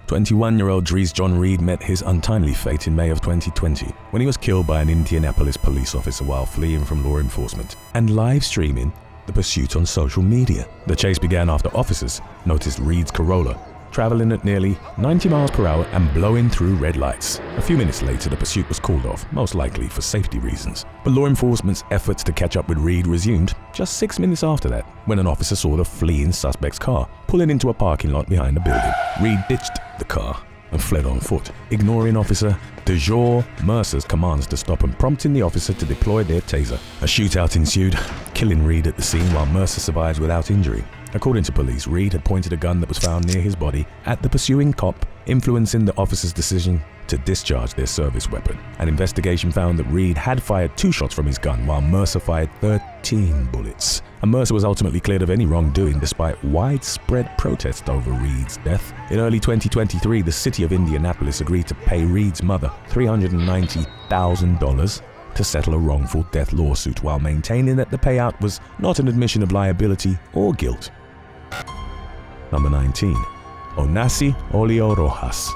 21-year-old Dreasjon Reed met his untimely fate in May of 2020 when he was killed by an Indianapolis police officer while fleeing from law enforcement and live streaming the pursuit on social media. The chase began after officers noticed Reed's Corolla traveling at nearly 90 miles per hour and blowing through red lights. A few minutes later, the pursuit was called off, most likely for safety reasons. But law enforcement's efforts to catch up with Reed resumed just 6 minutes after that, when an officer saw the fleeing suspect's car pulling into a parking lot behind a building. Reed ditched the car and fled on foot, ignoring Officer Deshields Mercer's commands to stop and prompting the officer to deploy their taser. A shootout ensued, killing Reed at the scene while Mercer survives without injury. According to police, Reed had pointed a gun that was found near his body at the pursuing cop, influencing the officer's decision to discharge their service weapon. An investigation found that Reed had fired 2 shots from his gun while Mercer fired 13 bullets. And Mercer was ultimately cleared of any wrongdoing despite widespread protest over Reed's death. In early 2023, the city of Indianapolis agreed to pay Reed's mother $390,000 to settle a wrongful death lawsuit while maintaining that the payout was not an admission of liability or guilt. Number 19. Onasi Olio-Rojas.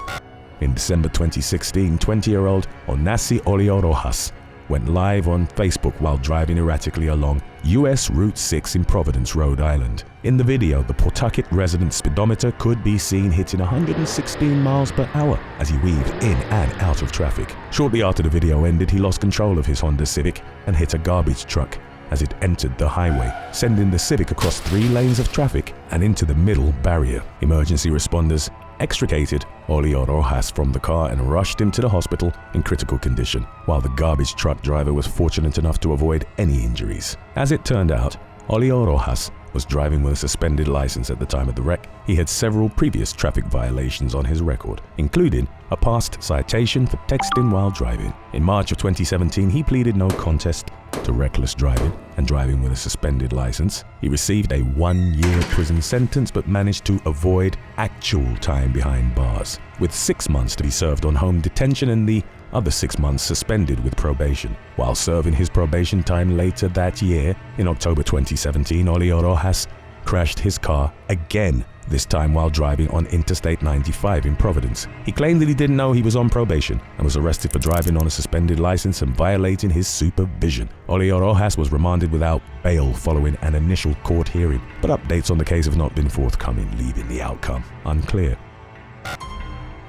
In December 2016, 20-year-old Onasi Olio-Rojas went live on Facebook while driving erratically along US Route 6 in Providence, Rhode Island. In the video, the Pawtucket resident's speedometer could be seen hitting 116 miles per hour as he weaved in and out of traffic. Shortly after the video ended, he lost control of his Honda Civic and hit a garbage truck as it entered the highway, sending the Civic across 3 lanes of traffic and into the middle barrier. Emergency responders extricated Olio-Rojas from the car and rushed him to the hospital in critical condition, while the garbage truck driver was fortunate enough to avoid any injuries. As it turned out, Olio-Rojas was driving with a suspended license at the time of the wreck. He had several previous traffic violations on his record, including a past citation for texting while driving. In March of 2017, he pleaded no contest to reckless driving and driving with a suspended license. He received a 1-year prison sentence but managed to avoid actual time behind bars, with 6 months to be served on home detention and the other 6 months suspended with probation. While serving his probation time later that year, in October 2017, Olio-Rojas crashed his car again, this time while driving on Interstate 95 in Providence. He claimed that he didn't know he was on probation and was arrested for driving on a suspended license and violating his supervision. Olio-Rojas was remanded without bail following an initial court hearing, but updates on the case have not been forthcoming, leaving the outcome unclear.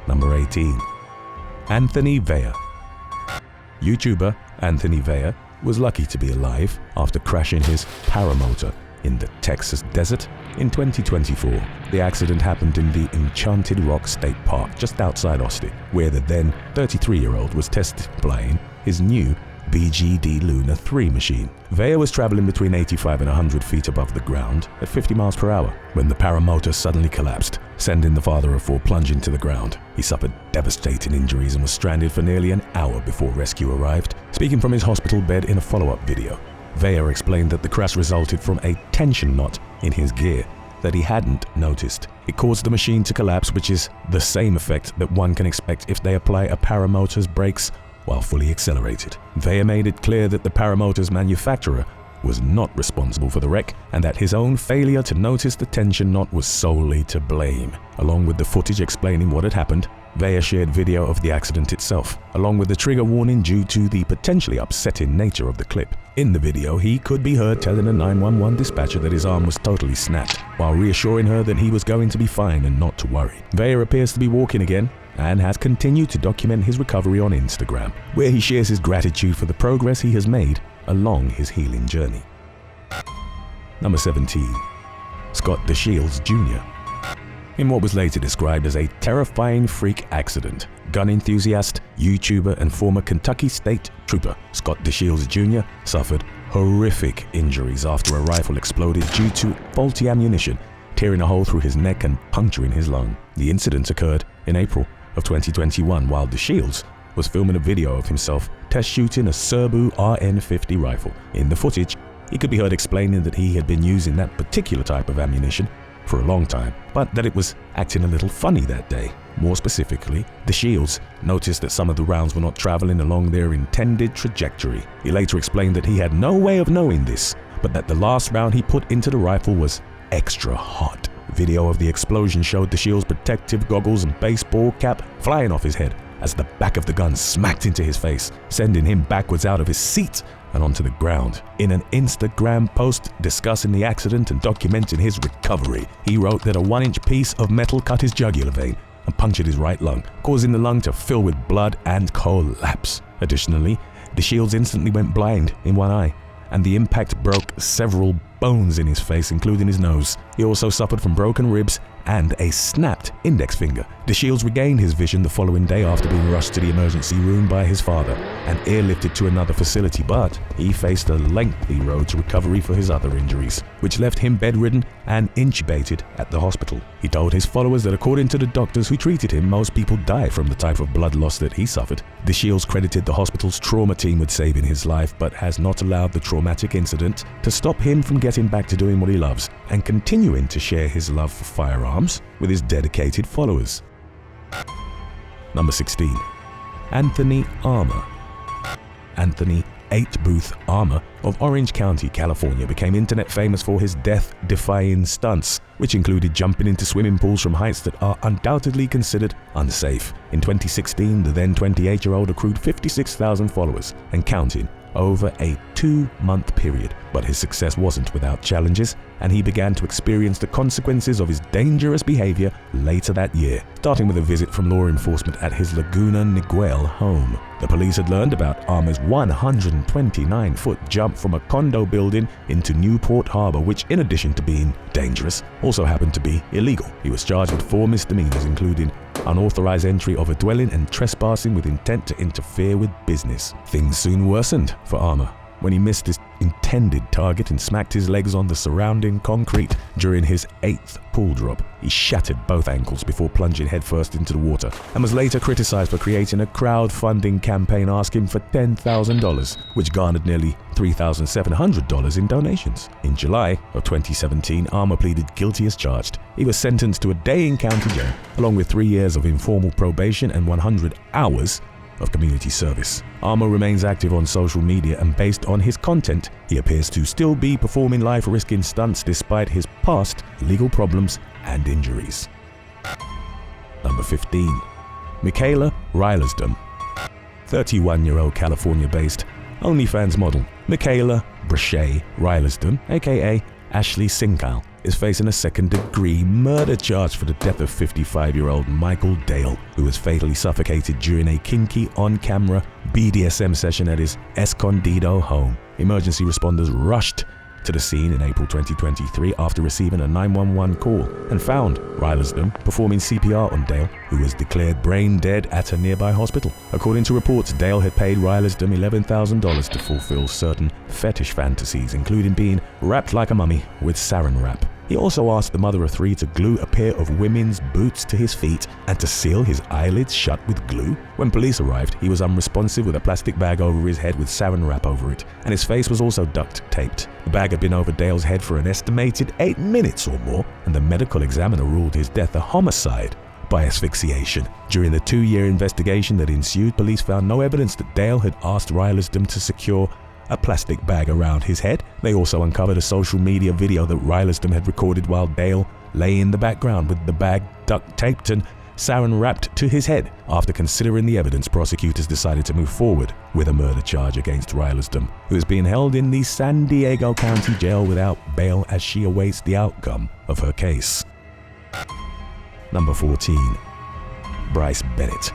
Number 18. Anthony Vella. YouTuber Anthony Vella was lucky to be alive after crashing his paramotor in the Texas desert in 2024. The accident happened in the Enchanted Rock State Park just outside Austin, where the then 33-year-old was test flying his new BGD Lunar 3 machine. Vella was traveling between 85 and 100 feet above the ground at 50 miles per hour when the paramotor suddenly collapsed, sending the father of 4 plunging to the ground. He suffered devastating injuries and was stranded for nearly an hour before rescue arrived. Speaking from his hospital bed in a follow-up video, Vella explained that the crash resulted from a tension knot in his gear that he hadn't noticed. It caused the machine to collapse, which is the same effect that one can expect if they apply a paramotor's brakes while fully accelerated. Vella made it clear that the paramotor's manufacturer was not responsible for the wreck and that his own failure to notice the tension knot was solely to blame. Along with the footage explaining what had happened, Vella shared video of the accident itself, along with the trigger warning due to the potentially upsetting nature of the clip. In the video, he could be heard telling a 911 dispatcher that his arm was totally snapped, while reassuring her that he was going to be fine and not to worry. Vella appears to be walking again and has continued to document his recovery on Instagram, where he shares his gratitude for the progress he has made along his healing journey. Number 17. Scott Deshields Jr. In what was later described as a terrifying freak accident, gun enthusiast, YouTuber, and former Kentucky State Trooper Scott Deshields Jr. suffered horrific injuries after a rifle exploded due to faulty ammunition, tearing a hole through his neck and puncturing his lung. The incident occurred in April of 2021 while Deshields was filming a video of himself test shooting a Serbu RN50 rifle. In the footage, he could be heard explaining that he had been using that particular type of ammunition for a long time, but that it was acting a little funny that day. More specifically, Deshields noticed that some of the rounds were not traveling along their intended trajectory. He later explained that he had no way of knowing this, but that the last round he put into the rifle was extra hot, Video of the explosion showed Deshields' protective goggles and baseball cap flying off his head as the back of the gun smacked into his face, sending him backwards out of his seat and onto the ground. In an Instagram post discussing the accident and documenting his recovery, he wrote that a 1-inch piece of metal cut his jugular vein and punctured his right lung, causing the lung to fill with blood and collapse. Additionally, Deshields instantly went blind in one eye, and the impact broke several bones in his face, including his nose. He also suffered from broken ribs and a snapped index finger. Deshields regained his vision the following day after being rushed to the emergency room by his father and airlifted to another facility, but he faced a lengthy road to recovery for his other injuries, which left him bedridden and intubated at the hospital. He told his followers that according to the doctors who treated him, most people die from the type of blood loss that he suffered. Deshields credited the hospital's trauma team with saving his life, but has not allowed the traumatic incident to stop him from getting back to doing what he loves and continuing to share his love for firearms with his dedicated followers. Number 16. Anthony Armour. Anthony 8 Booth Armour of Orange County, California became internet famous for his death-defying stunts, which included jumping into swimming pools from heights that are undoubtedly considered unsafe. In 2016, the then 28-year-old accrued 56,000 followers and counting over a 2-month period. But his success wasn't without challenges, and he began to experience the consequences of his dangerous behavior later that year, starting with a visit from law enforcement at his Laguna Niguel home. The police had learned about Armour's 129-foot jump from a condo building into Newport Harbor, which, in addition to being dangerous, also happened to be illegal. He was charged with 4 misdemeanors, including unauthorized entry of a dwelling and trespassing with intent to interfere with business. Things soon worsened for Armour when he missed his intended target and smacked his legs on the surrounding concrete during his 8th pool drop. He shattered both ankles before plunging headfirst into the water and was later criticized for creating a crowdfunding campaign asking for $10,000, which garnered nearly $3,700 in donations. In July of 2017, Armour pleaded guilty as charged. He was sentenced to a day in county jail, along with 3 years of informal probation and 100 hours of community service. Armour remains active on social media, and based on his content, he appears to still be performing life-risking stunts despite his past legal problems and injuries. Number 15. Michaela Rylaarsdam. 31-year-old California-based OnlyFans model Michaela Brice Rylaarsdam, aka Ashley Sinkal, is facing a second-degree murder charge for the death of 55-year-old Michael Dale, who was fatally suffocated during a kinky on-camera BDSM session at his Escondido home. Emergency responders rushed to the scene in April 2023 after receiving a 911 call and found Rylaarsdam performing CPR on Dale, who was declared brain dead at a nearby hospital. According to reports, Dale had paid Rylaarsdam $11,000 to fulfill certain fetish fantasies, including being wrapped like a mummy with saran wrap. He also asked the mother of 3 to glue a pair of women's boots to his feet and to seal his eyelids shut with glue. When police arrived, he was unresponsive with a plastic bag over his head with saran wrap over it, and his face was also duct taped. The bag had been over Dale's head for an estimated 8 minutes or more, and the medical examiner ruled his death a homicide by asphyxiation. During the 2-year investigation that ensued, police found no evidence that Dale had asked Rylaarsdam to secure a plastic bag around his head. They also uncovered a social media video that Rylaarsdam had recorded while Dale lay in the background with the bag duct taped and saran wrapped to his head. After considering the evidence, prosecutors decided to move forward with a murder charge against Rylaarsdam, who is being held in the San Diego County Jail without bail as she awaits the outcome of her case. Number 14. Brice Bennett.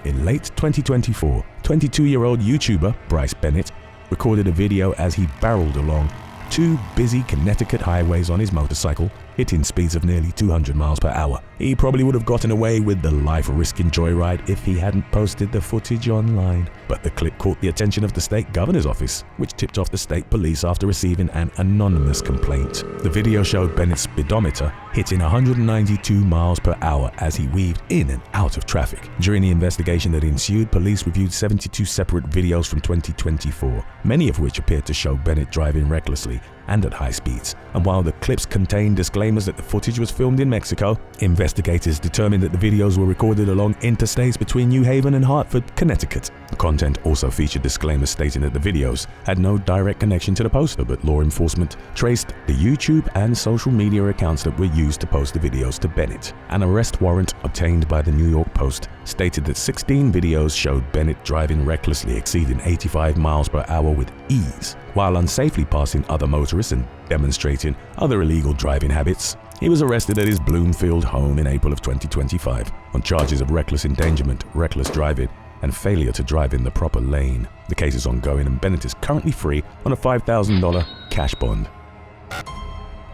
In late 2024, 22-year-old YouTuber Brice Bennett recorded a video as he barreled along 2 busy Connecticut highways on his motorcycle, hitting speeds of nearly 200 miles per hour. He probably would have gotten away with the life-risking joyride if he hadn't posted the footage online. But the clip caught the attention of the state governor's office, which tipped off the state police after receiving an anonymous complaint. The video showed Bennett's speedometer hitting 192 miles per hour as he weaved in and out of traffic. During the investigation that ensued, police reviewed 72 separate videos from 2024, many of which appeared to show Bennett driving recklessly and at high speeds. And while the clips contained disclaimers that the footage was filmed in Mexico, investigators determined that the videos were recorded along interstates between New Haven and Hartford, Connecticut. The content also featured disclaimers stating that the videos had no direct connection to the poster, but law enforcement traced the YouTube and social media accounts that were used to post the videos to Bennett. An arrest warrant obtained by the New York Post stated that 16 videos showed Bennett driving recklessly, exceeding 85 miles per hour with ease, while unsafely passing other motorists and demonstrating other illegal driving habits. He was arrested at his Bloomfield home in April of 2025 on charges of reckless endangerment, reckless driving, and failure to drive in the proper lane. The case is ongoing and Bennett is currently free on a $5,000 cash bond.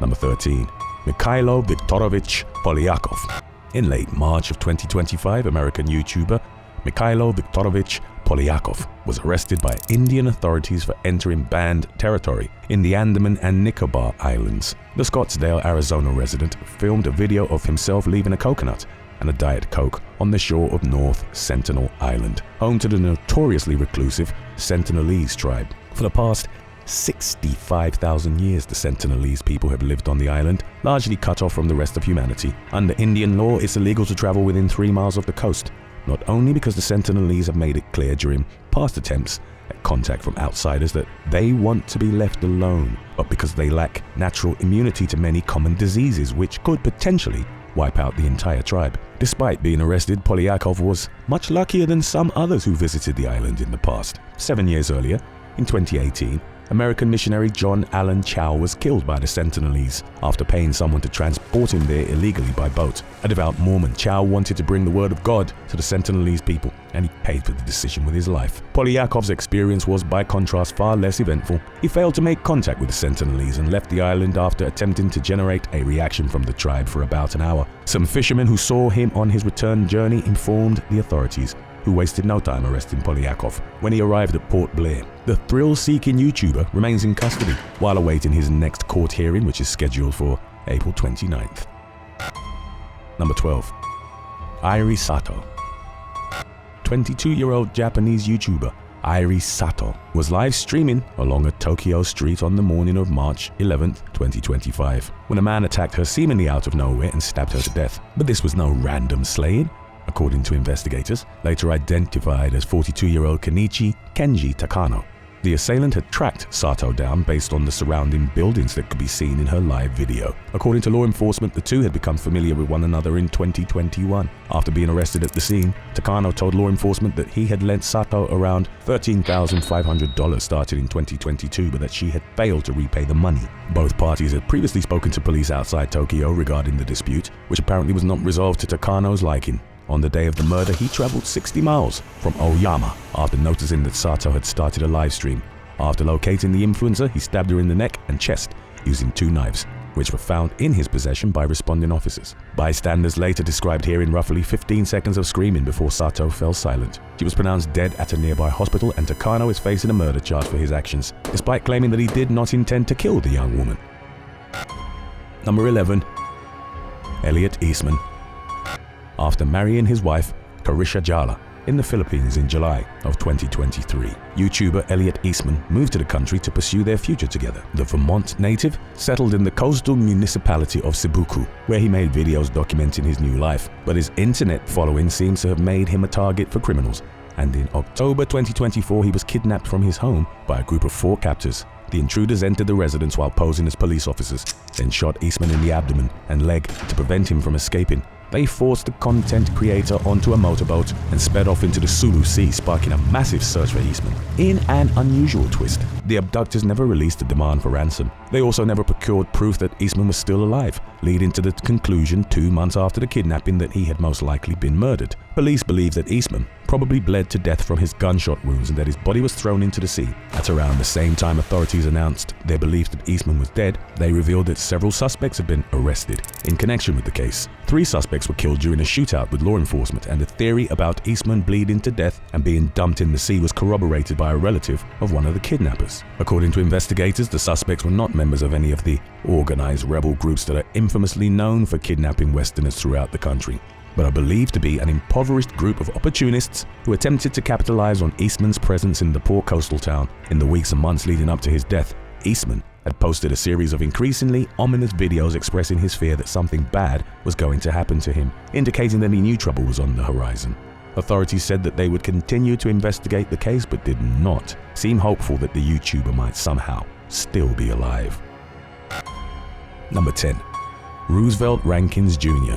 Number 13. Mykhailo Viktorovych Polyakov. In late March of 2025, American YouTuber Mykhailo Viktorovych Polyakov was arrested by Indian authorities for entering banned territory in the Andaman and Nicobar Islands. The Scottsdale, Arizona resident filmed a video of himself leaving a coconut and a Diet Coke on the shore of North Sentinel Island, home to the notoriously reclusive Sentinelese tribe. For the past 65,000 years, the Sentinelese people have lived on the island, largely cut off from the rest of humanity. Under Indian law, it's illegal to travel within 3 miles of the coast, not only because the Sentinelese have made it clear during past attempts at contact from outsiders that they want to be left alone, but because they lack natural immunity to many common diseases which could potentially wipe out the entire tribe. Despite being arrested, Polyakov was much luckier than some others who visited the island in the past. 7 years earlier, in 2018, American missionary John Allen Chow was killed by the Sentinelese after paying someone to transport him there illegally by boat. A devout Mormon, Chow wanted to bring the word of God to the Sentinelese people, and he paid for the decision with his life. Polyakov's experience was, by contrast, far less eventful. He failed to make contact with the Sentinelese and left the island after attempting to generate a reaction from the tribe for about an hour. Some fishermen who saw him on his return journey informed the authorities, who wasted no time arresting Polyakov when he arrived at Port Blair. The thrill-seeking YouTuber remains in custody while awaiting his next court hearing, which is scheduled for April 29th. Number 12. Airi Sato. 22-year-old Japanese YouTuber Airi Sato was live streaming along a Tokyo street on the morning of March 11, 2025, when a man attacked her seemingly out of nowhere and stabbed her to death. But this was no random slaying, according to investigators, later identified as 42-year-old Kenichi Kenji Takano. The assailant had tracked Sato down based on the surrounding buildings that could be seen in her live video. According to law enforcement, the two had become familiar with one another in 2021. After being arrested at the scene, Takano told law enforcement that he had lent Sato around $13,500 started in 2022, but that she had failed to repay the money. Both parties had previously spoken to police outside Tokyo regarding the dispute, which apparently was not resolved to Takano's liking. On the day of the murder, he traveled 60 miles from Oyama after noticing that Sato had started a live stream. After locating the influencer, he stabbed her in the neck and chest using 2 knives, which were found in his possession by responding officers. Bystanders later described hearing roughly 15 seconds of screaming before Sato fell silent. She was pronounced dead at a nearby hospital, and Takano is facing a murder charge for his actions, despite claiming that he did not intend to kill the young woman. Number 11. Elliot Eastman. After marrying his wife, Carisha Jala, in the Philippines in July of 2023, YouTuber Elliot Eastman moved to the country to pursue their future together. The Vermont native settled in the coastal municipality of Sibuku, where he made videos documenting his new life, but his internet following seems to have made him a target for criminals. And in October 2024, he was kidnapped from his home by a group of 4 captors. The intruders entered the residence while posing as police officers, then shot Eastman in the abdomen and leg to prevent him from escaping. They forced the content creator onto a motorboat and sped off into the Sulu Sea, sparking a massive search for Eastman. In an unusual twist, the abductors never released a demand for ransom. They also never procured proof that Eastman was still alive, leading to the conclusion 2 months after the kidnapping that he had most likely been murdered. Police believe that Eastman probably bled to death from his gunshot wounds and that his body was thrown into the sea. At around the same time authorities announced their belief that Eastman was dead, they revealed that several suspects had been arrested in connection with the case. 3 suspects were killed during a shootout with law enforcement, and the theory about Eastman bleeding to death and being dumped in the sea was corroborated by a relative of one of the kidnappers. According to investigators, the suspects were not members of any of the organized rebel groups that are infamously known for kidnapping Westerners throughout the country, but are believed to be an impoverished group of opportunists who attempted to capitalize on Eastman's presence in the poor coastal town. In the weeks and months leading up to his death, Eastman had posted a series of increasingly ominous videos expressing his fear that something bad was going to happen to him, indicating that he knew trouble was on the horizon. Authorities said that they would continue to investigate the case but did not seem hopeful that the YouTuber might somehow still be alive. Number 10. Roosevelt Rankins Jr.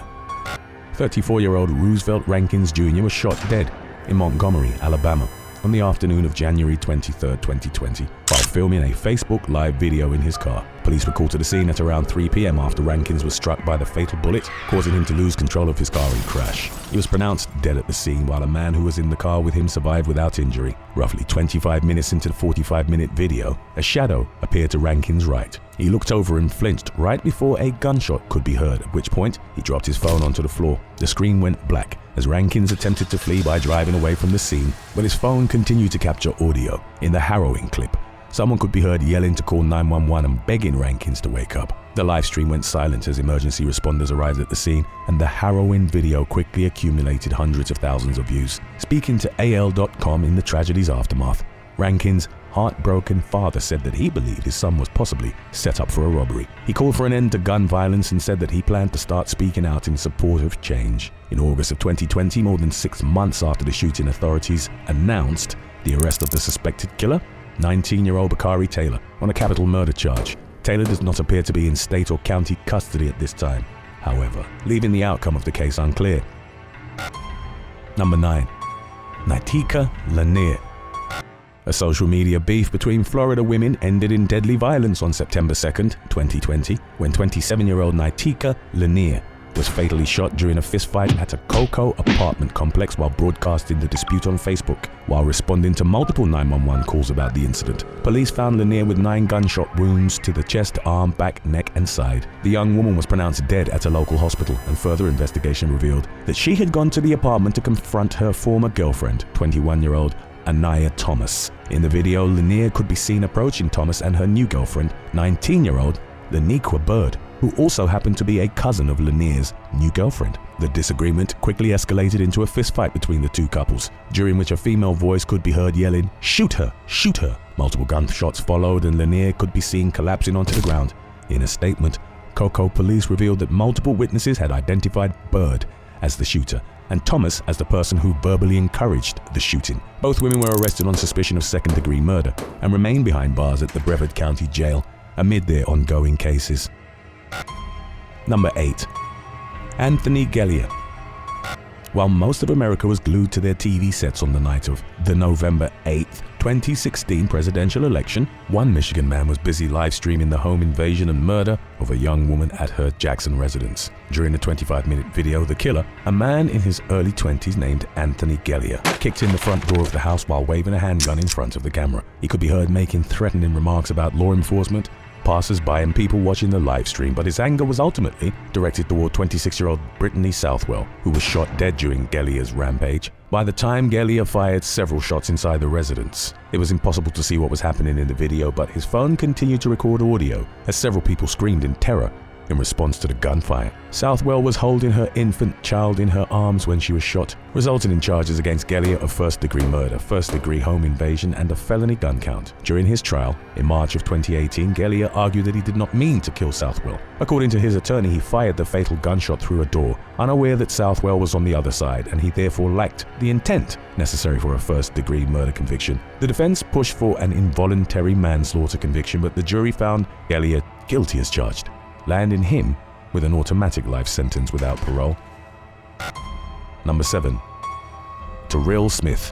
34-year-old Roosevelt Rankins Jr. was shot dead in Montgomery, Alabama, on the afternoon of January 23, 2020, while filming a Facebook Live video in his car. Police were called to the scene at around 3 p.m. after Rankins was struck by the fatal bullet, causing him to lose control of his car and crash. He was pronounced dead at the scene, while a man who was in the car with him survived without injury. Roughly 25 minutes into the 45-minute video, a shadow appeared to Rankins' right. He looked over and flinched right before a gunshot could be heard, at which point he dropped his phone onto the floor. The screen went black as Rankins attempted to flee by driving away from the scene, but his phone continued to capture audio. In the harrowing clip, someone could be heard yelling to call 911 and begging Rankins to wake up. The live stream went silent as emergency responders arrived at the scene, and the harrowing video quickly accumulated hundreds of thousands of views. Speaking to AL.com in the tragedy's aftermath, Rankins' heartbroken father said that he believed his son was possibly set up for a robbery. He called for an end to gun violence and said that he planned to start speaking out in support of change. In August of 2020, more than 6 months after the shooting, authorities announced the arrest of the suspected killer, 19-year-old Bakari Taylor, on a capital murder charge. Taylor does not appear to be in state or county custody at this time, however, leaving the outcome of the case unclear. Number 9. Nitekka Lennear. A social media beef between Florida women ended in deadly violence on September 2nd, 2020, when 27-year-old Nitekka Lennear was fatally shot during a fistfight at a Cocoa apartment complex while broadcasting the dispute on Facebook. While responding to multiple 911 calls about the incident, police found Lennear with 9 gunshot wounds to the chest, arm, back, neck, and side. The young woman was pronounced dead at a local hospital, and further investigation revealed that she had gone to the apartment to confront her former girlfriend, 21-year-old Anaya Thomas. In the video, Lennear could be seen approaching Thomas and her new girlfriend, 19-year-old Laniqua Bird, who also happened to be a cousin of Lennear's new girlfriend. The disagreement quickly escalated into a fistfight between the two couples, during which a female voice could be heard yelling, "Shoot her! Shoot her!" Multiple gunshots followed and Lennear could be seen collapsing onto the ground. In a statement, Cocoa police revealed that multiple witnesses had identified Bird as the shooter and Thomas as the person who verbally encouraged the shooting. Both women were arrested on suspicion of second-degree murder and remain behind bars at the Brevard County Jail amid their ongoing cases. Number 8. Anthony Gelia. While most of America was glued to their TV sets on the night of the November 8th, 2016 presidential election, one Michigan man was busy live streaming the home invasion and murder of a young woman at her Jackson residence. During the 25-minute video, the killer, a man in his early 20s named Anthony Gelia, kicked in the front door of the house while waving a handgun in front of the camera. He could be heard making threatening remarks about law enforcement, passers-by, and people watching the live stream, but his anger was ultimately directed toward 26-year-old Brittany Southwell, who was shot dead during Gelia's rampage. By the time Gelia fired several shots inside the residence, it was impossible to see what was happening in the video, but his phone continued to record audio as several people screamed in terror in response to the gunfire. Southwell was holding her infant child in her arms when she was shot, resulting in charges against Gelia of first-degree murder, first-degree home invasion, and a felony gun count. During his trial, in March of 2018, Gelia argued that he did not mean to kill Southwell. According to his attorney, he fired the fatal gunshot through a door, unaware that Southwell was on the other side, and he therefore lacked the intent necessary for a first-degree murder conviction. The defense pushed for an involuntary manslaughter conviction, but the jury found Gelia guilty as charged, landing him with an automatic life sentence without parole. Number 7. Terrill Smith.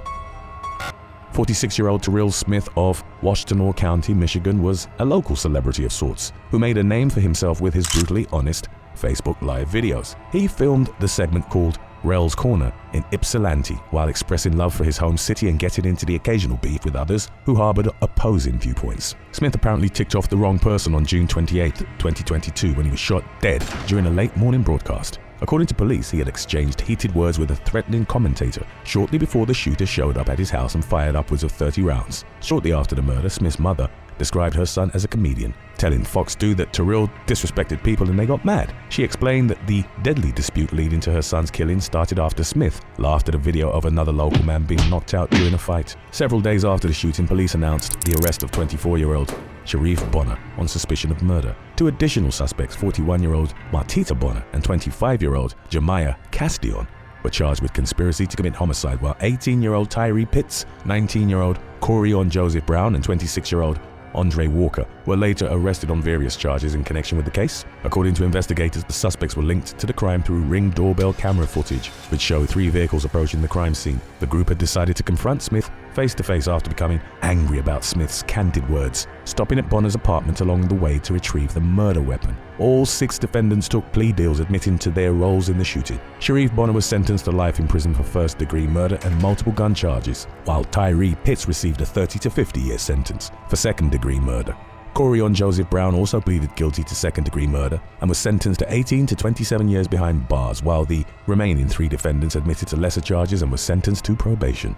46-year-old Terrill Smith of Washtenaw County, Michigan was a local celebrity of sorts who made a name for himself with his brutally honest Facebook Live videos. He filmed the segment called Rel's Corner in Ypsilanti while expressing love for his home city and getting into the occasional beef with others who harbored opposing viewpoints. Smith apparently ticked off the wrong person on June 28, 2022 when he was shot dead during a late morning broadcast. According to police, he had exchanged heated words with a threatening commentator shortly before the shooter showed up at his house and fired upwards of 30 rounds. Shortly after the murder, Smith's mother described her son as a comedian, telling Fox 2 that Terrill disrespected people and they got mad. She explained that the deadly dispute leading to her son's killing started after Smith laughed at a video of another local man being knocked out during a fight. Several days after the shooting, police announced the arrest of 24-year-old Sharif Bonner on suspicion of murder. Two additional suspects, 41-year-old Martita Bonner and 25-year-old Jemiah Castion, were charged with conspiracy to commit homicide, while 18-year-old Tyree Pitts, 19-year-old Corion Joseph Brown, and 26-year-old Andre Walker were later arrested on various charges in connection with the case. According to investigators, the suspects were linked to the crime through Ring doorbell camera footage, which showed 3 vehicles approaching the crime scene. The group had decided to confront Smith face-to-face after becoming angry about Smith's candid words, stopping at Bonner's apartment along the way to retrieve the murder weapon. All 6 defendants took plea deals admitting to their roles in the shooting. Sharif Bonner was sentenced to life in prison for first-degree murder and multiple gun charges, while Tyree Pitts received a 30 to 50-year sentence for second-degree murder. Corion Joseph Brown also pleaded guilty to second-degree murder and was sentenced to 18 to 27 years behind bars, while the remaining 3 defendants admitted to lesser charges and were sentenced to probation.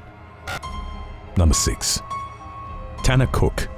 Number 6. Tanner Cook.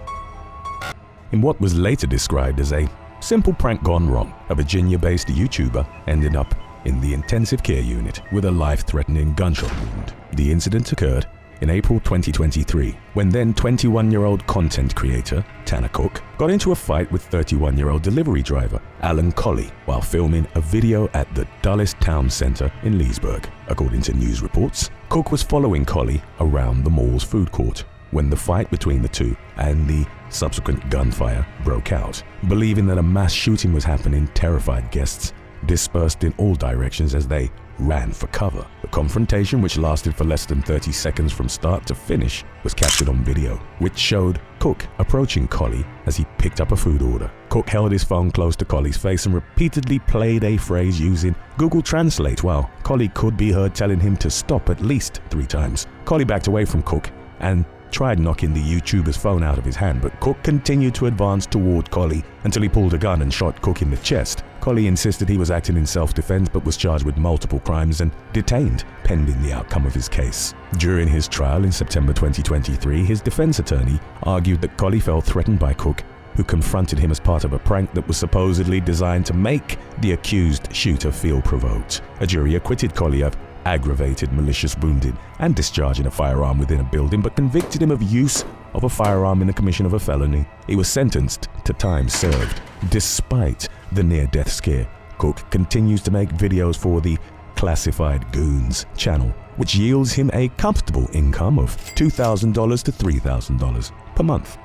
In what was later described as a simple prank gone wrong, a Virginia-based YouTuber ended up in the intensive care unit with a life-threatening gunshot wound. The incident occurred in April 2023, when then 21-year-old content creator Tanner Cook got into a fight with 31-year-old delivery driver Alan Colley while filming a video at the Dulles Town Center in Leesburg. According to news reports, Cook was following Colley around the mall's food court when the fight between the two and the subsequent gunfire broke out. Believing that a mass shooting was happening, terrified guests dispersed in all directions as they ran for cover. The confrontation, which lasted for less than 30 seconds from start to finish, was captured on video, which showed Cook approaching Colley as he picked up a food order. Cook held his phone close to Colley's face and repeatedly played a phrase using Google Translate, while Colley could be heard telling him to stop at least 3 times. Colley backed away from Cook and tried knocking the YouTuber's phone out of his hand, but Cook continued to advance toward Colley until he pulled a gun and shot Cook in the chest. Colley insisted he was acting in self-defense but was charged with multiple crimes and detained pending the outcome of his case. During his trial in September 2023, his defense attorney argued that Colley felt threatened by Cook, who confronted him as part of a prank that was supposedly designed to make the accused shooter feel provoked. A jury acquitted Colley of aggravated malicious wounding and discharging a firearm within a building, but convicted him of use of a firearm in the commission of a felony. He was sentenced to time served. Despite the near-death scare, Cook continues to make videos for the Classified Goons channel, which yields him a comfortable income of $2,000 to $3,000 per month.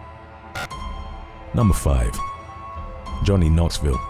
Number 5. Johnny Knoxville.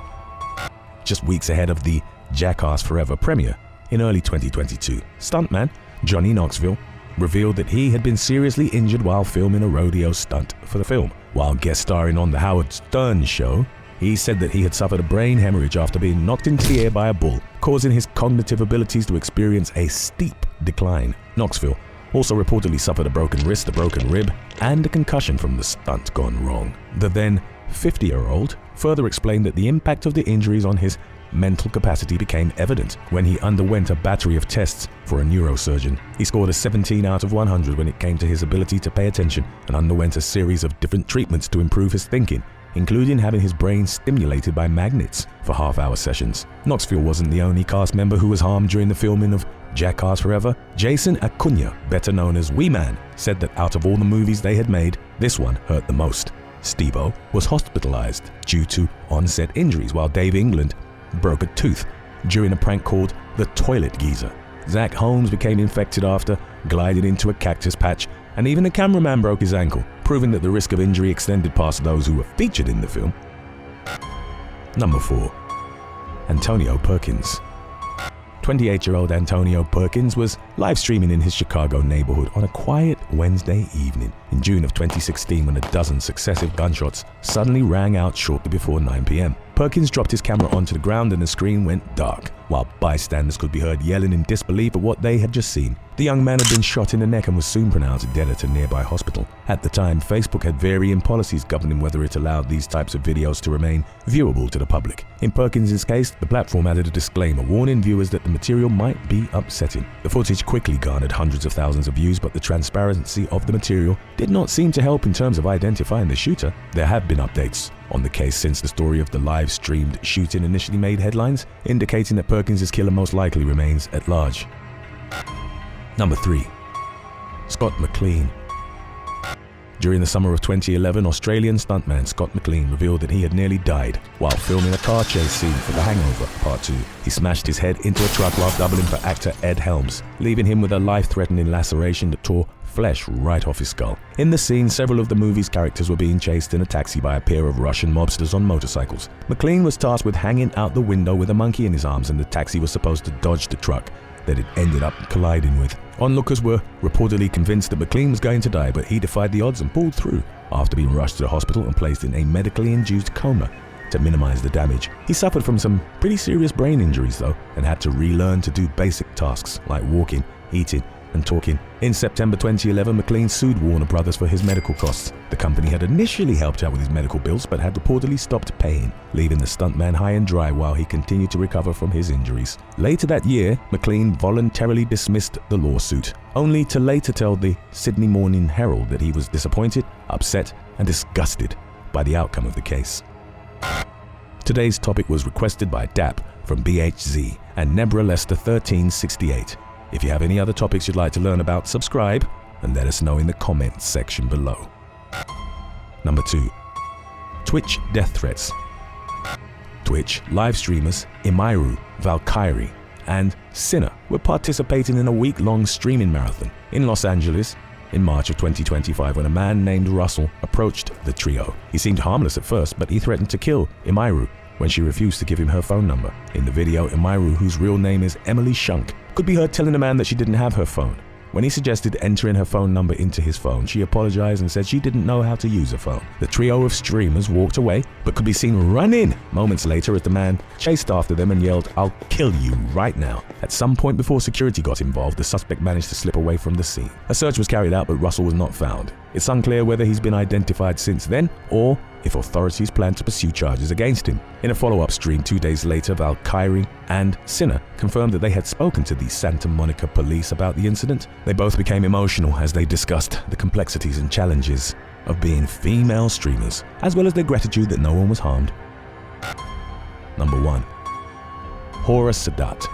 Just weeks ahead of the Jackass Forever premiere in early 2022, stuntman Johnny Knoxville revealed that he had been seriously injured while filming a rodeo stunt for the film. While guest starring on The Howard Stern Show, he said that he had suffered a brain hemorrhage after being knocked into the air by a bull, causing his cognitive abilities to experience a steep decline. Knoxville also reportedly suffered a broken wrist, a broken rib, and a concussion from the stunt gone wrong. The then 50-year-old further explained that the impact of the injuries on his mental capacity became evident when he underwent a battery of tests for a neurosurgeon. He scored a 17 out of 100 when it came to his ability to pay attention and underwent a series of different treatments to improve his thinking, including having his brain stimulated by magnets for half-hour sessions. Knoxville wasn't the only cast member who was harmed during the filming of Jackass Forever. Jason Acuna, better known as Wee Man, said that out of all the movies they had made, this one hurt the most. Steve-O was hospitalized due to onset injuries, while Dave England broke a tooth during a prank called the Toilet Geezer. Zach Holmes became infected after gliding into a cactus patch, and even the cameraman broke his ankle, proving that the risk of injury extended past those who were featured in the film. Number 4. Antonio Perkins. 28-year-old Antonio Perkins was live streaming in his Chicago neighborhood on a quiet Wednesday evening in June of 2016 when a dozen successive gunshots suddenly rang out shortly before 9 p.m. Perkins dropped his camera onto the ground and the screen went dark, while bystanders could be heard yelling in disbelief at what they had just seen. The young man had been shot in the neck and was soon pronounced dead at a nearby hospital. At the time, Facebook had varying policies governing whether it allowed these types of videos to remain viewable to the public. In Perkins' case, the platform added a disclaimer warning viewers that the material might be upsetting. The footage quickly garnered hundreds of thousands of views, but the transparency of the material did not seem to help in terms of identifying the shooter. There have been updates on the case since the story of the live-streamed shooting initially made headlines, indicating that Perkins' killer most likely remains at large. Number 3. Scott McLean. During the summer of 2011, Australian stuntman Scott McLean revealed that he had nearly died while filming a car chase scene for The Hangover Part 2. He smashed his head into a truck while doubling for actor Ed Helms, leaving him with a life-threatening laceration that tore flesh right off his skull. In the scene, several of the movie's characters were being chased in a taxi by a pair of Russian mobsters on motorcycles. McLean was tasked with hanging out the window with a monkey in his arms, and the taxi was supposed to dodge the truck that it ended up colliding with. Onlookers were reportedly convinced that McLean was going to die, but he defied the odds and pulled through after being rushed to the hospital and placed in a medically induced coma to minimize the damage. He suffered from some pretty serious brain injuries though, and had to relearn to do basic tasks like walking, eating, and talking. In September 2011, McLean sued Warner Brothers for his medical costs. The company had initially helped out with his medical bills, but had reportedly stopped paying, leaving the stuntman high and dry while he continued to recover from his injuries. Later that year, McLean voluntarily dismissed the lawsuit, only to later tell the Sydney Morning Herald that he was disappointed, upset, and disgusted by the outcome of the case. Today's topic was requested by DAP from BHZ and Nebra Lester 1368. If you have any other topics you'd like to learn about, subscribe and let us know in the comments section below. Number 2. Twitch death threats. Twitch live streamers Imairu, Valkyrie, and Sinner were participating in a week-long streaming marathon in Los Angeles in March of 2025 when a man named Russell approached the trio. He seemed harmless at first, but he threatened to kill Imairu when she refused to give him her phone number. In the video, Imairu, whose real name is Emily Shunk, could be heard telling the man that she didn't have her phone. When he suggested entering her phone number into his phone, she apologized and said she didn't know how to use a phone. The trio of streamers walked away, but could be seen running moments later as the man chased after them and yelled, "I'll kill you right now." At some point before security got involved, the suspect managed to slip away from the scene. A search was carried out, but Russell was not found. It's unclear whether he's been identified since then or if authorities plan to pursue charges against him. In a follow-up stream 2 days later, Valkyrie and Sinner confirmed that they had spoken to the Santa Monica police about the incident. They both became emotional as they discussed the complexities and challenges of being female streamers, as well as their gratitude that no one was harmed. Number 1. Hora Sadat.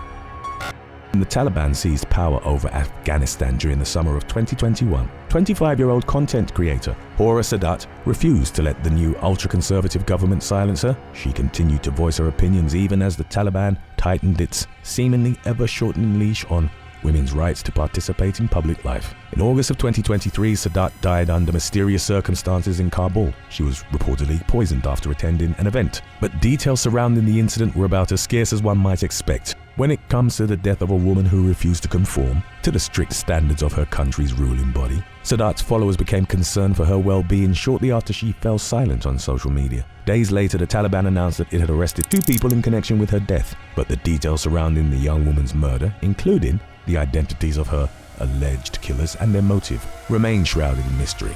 When the Taliban seized power over Afghanistan during the summer of 2021, 25-year-old content creator Hora Sadat refused to let the new ultra-conservative government silence her. She continued to voice her opinions even as the Taliban tightened its seemingly ever-shortening leash on women's rights to participate in public life. In August of 2023, Sadat died under mysterious circumstances in Kabul. She was reportedly poisoned after attending an event, but details surrounding the incident were about as scarce as one might expect when it comes to the death of a woman who refused to conform to the strict standards of her country's ruling body. Sadat's followers became concerned for her well-being shortly after she fell silent on social media. Days later, the Taliban announced that it had arrested 2 people in connection with her death, but the details surrounding the young woman's murder, including the identities of her alleged killers and their motive, remain shrouded in mystery.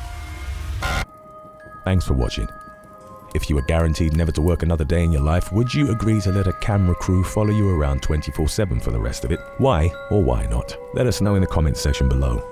Thanks for watching. If you were guaranteed never to work another day in your life, would you agree to let a camera crew follow you around 24/7 for the rest of it? Why or why not? Let us know in the comments section below.